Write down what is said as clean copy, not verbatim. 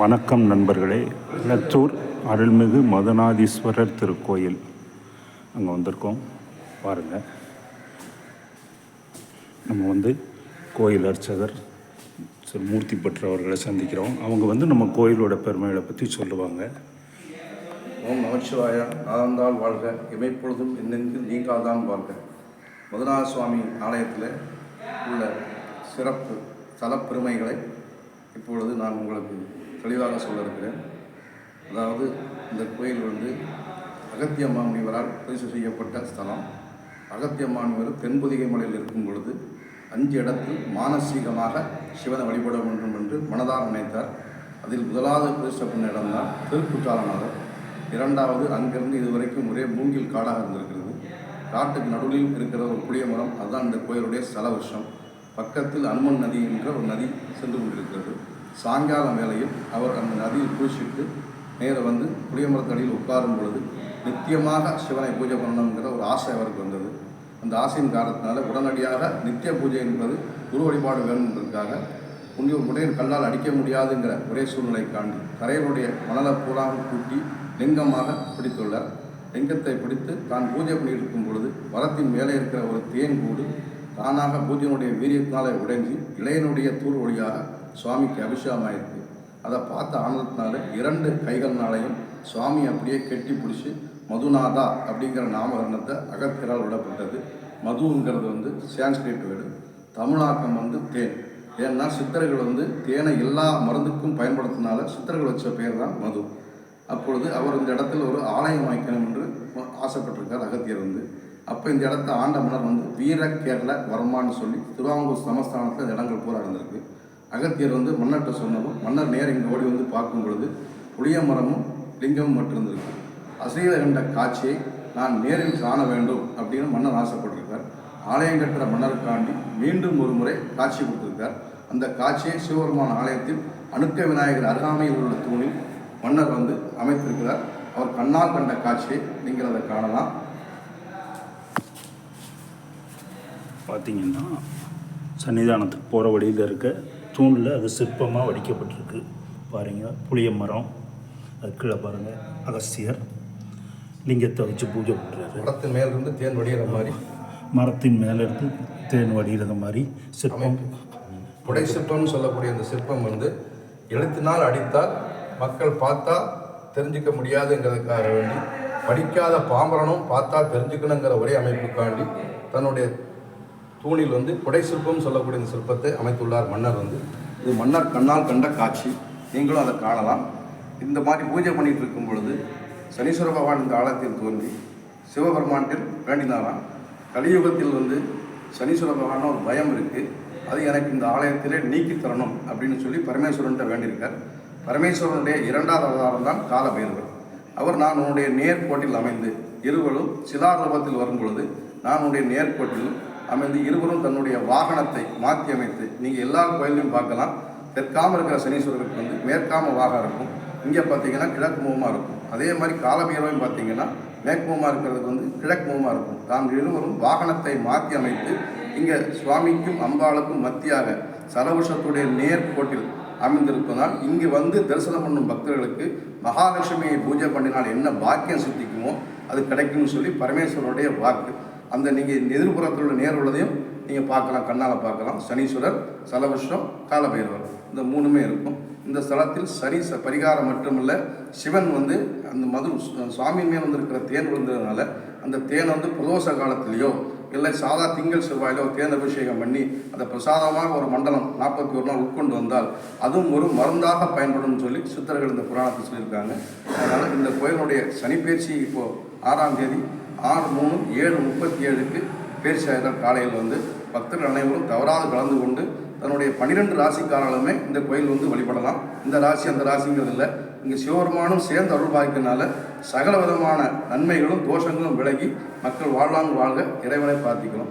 வணக்கம் நண்பர்களே. இலத்தூர் அருள்மிகு மதுநாதீஸ்வரர் திருக்கோயில் அங்கே வந்திருக்கோம். பாருங்கள், நம்ம கோயில் அர்ச்சகர் மூர்த்தி பெற்றவர்களை சந்திக்கிறோம். அவங்க நம்ம கோயிலோட பெருமைகளை பற்றி சொல்லுவாங்க. ஓம் நமச்சிவாயா. நாதாந்தால் வாழ்க, இமைப்பொழுதும் என்னென்று நீங்காதான் வாழ்க. மதுநாத சுவாமி ஆலயத்தில் உள்ள சிறப்பு தலப்பெருமைகளை இப்பொழுது நான் உங்களுக்கு தெளிவாக சொல்ல இருக்கிறேன். அதாவது இந்த கோயில் அகத்திய மாமுனிவரால் பதிவு செய்யப்பட்ட ஸ்தலம். அகத்திய மாமுனிவர் தென்பொதிகை மலையில் இருக்கும் பொழுது 5 இடத்தில் மானசீகமாக சிவனை வழிபட வேண்டும் என்று மனதார் நினைத்தார். அதில் முதலாவது பிரதிஷ்டை பண்ண இடம்தான் திருக்குற்றாலநாதர். 2வது அங்கிருந்து இதுவரைக்கும் ஒரே மூங்கில் காடாக இருந்திருக்கிறது. காட்டுக்கு நடுவில் இருக்கிற ஒரு புளிய மரம், அதுதான் இந்த கோயிலுடைய ஸ்தல விருஷம். பக்கத்தில் அனுமன் நதி என்ற ஒரு நதி சென்று கொண்டிருக்கிறது. சாயங்காலம் வேளையில் அவர் அந்த நதியில் குளிச்சுட்டு நேர புளிய மரத்தடியில் உட்காரும் பொழுது நித்தியமாக சிவனை பூஜை பண்ணணுங்கிற ஒரு ஆசை அவருக்கு வந்தது. அந்த ஆசையின் காரணத்தினால உடனடியாக நித்திய பூஜை என்பது குரு வழிபாடு வேணுன்றதுக்காக உடைய கல்லால் அடிக்க முடியாதுங்கிற ஒரே சூழ்நிலை காண்டி கரையினுடைய மணலை பூராமல் கூட்டி லிங்கமாக பிடித்துள்ளார். லிங்கத்தை பிடித்து தான் பூஜை பண்ணியிருக்கும் பொழுது மரத்தின் மேலே இருக்கிற ஒரு தேன் கூடு தானாக பூஜையினுடைய வீரியத்தினாலே உடைஞ்சி இளையனுடைய தூர் வழியாக சுவாமிக்கு அபிஷேகம் ஆயிருக்கு. அதை பார்த்த ஆனந்தத்தினால 2 கைகள்னாலையும் சுவாமி அப்படியே கெட்டி பிடிச்சி மதுநாதா அப்படிங்கிற நாமகரணத்தை அகத்தியரால் விடப்பட்டது. மதுங்கிறது சான்ஸ்கிரிட் வேர்டு. தமிழாக்கம் தேன். ஏன்னா சித்தர்கள் தேனை எல்லா மருந்துக்கும் பயன்படுத்தினால சித்தர்கள் வச்ச பேர் தான் மது. அப்பொழுது அவர் இந்த இடத்துல ஒரு ஆலயம் வைக்கணும் என்று ஆசைப்பட்டிருக்கார் அகத்தியர். அப்போ இந்த இடத்த ஆண்ட மன்னர் வீர கேரள வர்மான்னு சொல்லி திருவாங்கூர் சமஸ்தானத்தில் இந்த இடங்கள் பூரா இருந்திருக்கு. அகத்தியர் மன்னர்கிட்ட சொன்னதும் மன்னர் நேரம் இங்கே ஓடி பார்க்கும் பொழுது புளிய மரமும் லிங்கமும் மட்டும் இருந்திருக்கு. அசைத கண்ட காட்சியை நான் நேரில் காண வேண்டும் அப்படின்னு மன்னர் ஆசைப்பட்டிருக்கார். ஆலயம் கட்டுற மன்னருக்காண்டி மீண்டும் ஒரு முறை காட்சி கொடுத்திருக்கார். அந்த காட்சியை சிவபெருமான ஆலயத்தில் அணுக்க விநாயகர் அருகாமையில் உள்ள தூணில் மன்னர் அமைத்திருக்கிறார். அவர் கண்ணால் கண்ட காட்சியை நீங்கள் அதை காணலாம். பார்த்தீங்கன்னா சன்னிதானத்துக்கு போகிற வழியில் இருக்க தூணில் அது சிற்பமாக வடிக்கப்பட்டிருக்கு. பாருங்கள், புளிய மரம், அது கீழே பாருங்கள் அகஸ்தியர் லிங்கத்தை வச்சு பூஜை பண்ணுறாரு. மரத்தின் மேலிருந்து தேன் வடிகிற மாதிரி, மரத்தின் மேலேருந்து தேன் வடிகிறது மாதிரி சிற்பம். புடை சிற்பம்னு சொல்லக்கூடிய அந்த சிற்பம் எழுத்தினால் அடித்தால் மக்கள் பார்த்தா தெரிஞ்சிக்க முடியாதுங்கிறதுக்காக வேண்டி படிக்காத பாம்பரனும் பார்த்தா தெரிஞ்சுக்கணுங்கிற ஒரே அமைப்புக்காண்டி தன்னுடைய தூணில் புடை சிற்பம் சொல்லக்கூடிய இந்த சிற்பத்தை அமைத்துள்ளார் மன்னர். இது மன்னர் கண்ணால் கண்ட காட்சி, நீங்களும் அதை காணலாம். இந்த மாதிரி பூஜை பண்ணிட்டு இருக்கும் பொழுது சனீஸ்வர பகவான் இந்த ஆலயத்தில் தோன்றி சிவபெருமானில் வேண்டினாராம். கலியுகத்தில் சனீஸ்வர பகவான் ஒரு பயம் இருக்குது, அது எனக்கு இந்த ஆலயத்திலே நீக்கி தரணும் அப்படின்னு சொல்லி பரமேஸ்வரன்கிட்ட வேண்டியிருக்கார். பரமேஸ்வரனுடைய 2வது அவதாரம் தான் காலபைரவர். அவர் நான் உன்னுடைய நேர்கோட்டில் அமைந்து இருவரும் சிதாரூபத்தில் வரும் பொழுது நான் உன்னுடைய நேர்கோட்டில் அமைந்து இருவரும் தன்னுடைய வாகனத்தை மாற்றி அமைத்து, நீங்கள் எல்லா கோயிலையும் பார்க்கலாம், தெற்காமல் இருக்கிற சனீஸ்வரருக்கு மேற்காம வாகம் இருக்கும். இங்கே பார்த்தீங்கன்னா கிழக்கு முகமாக இருக்கும். அதே மாதிரி காலபைரவையும் பார்த்தீங்கன்னா மேற்கு முகமாக இருக்கிறதுக்கு கிழக்கு முகமாக இருக்கும். தான் இருவரும் வாகனத்தை மாற்றி அமைத்து இங்கே சுவாமிக்கும் அம்பாளுக்கும் மத்தியாக சலவருஷத்துடைய நேர்கோட்டில் அமைந்திருப்பதால் இங்கு தரிசனம் பண்ணும் பக்தர்களுக்கு மகாலட்சுமியை பூஜை பண்ணினால் என்ன பாக்கியம் சித்திக்குமோ அது கிடைக்கும்னு சொல்லி பரமேஸ்வரனுடைய வாக்கு. அந்த நீங்கள் எதிர்புறத்தோட நேர் உள்ளதையும் நீங்கள் பார்க்கலாம், கண்ணால் பார்க்கலாம். சனீஸ்வரர், சலவருஷம், காலபைரவர், இந்த 3மே இருக்கும். இந்த ஸ்தலத்தில் சனி பரிகாரம் மட்டுமில்லை, சிவன் அந்த மது சுவாமியின் மேல் இருக்கிற தேன் விழுந்ததுனால அந்த தேன் பிரதோஷ காலத்திலேயோ இல்லை சாதா திங்கள் செவ்வாயிலோ தேன் அபிஷேகம் பண்ணி அதை பிரசாதமாக ஒரு மண்டலம் 41 நாள் உட்கொண்டு வந்தால் அதுவும் ஒரு மருந்தாக பயன்படும் சொல்லி சித்தர்கள் இந்த புராணத்தில் சொல்லியிருக்காங்க. அதனால் இந்த கோயிலுடைய சனிப்பயிற்சி இப்போது 6ஆம் தேதி 6/3/7:37 பேர்ச்சி ஆகிறார். காலையில் பக்தர்கள் அனைவரும் தவறாது கலந்து கொண்டு தன்னுடைய 12 ராசிக்காரர்களுமே இந்த கோயில் வழிபடலாம். இந்த ராசி அந்த ராசிங்கிறது இல்லை, இங்கே சிவபெருமானும் சேர்ந்து அருள் பாய்க்கிறதுனால சகல விதமான நன்மைகளும் தோஷங்களும் விலகி மக்கள் வாழ்வாங்க வாழ்க இறைவனை பிரார்த்திக்கிறோம்.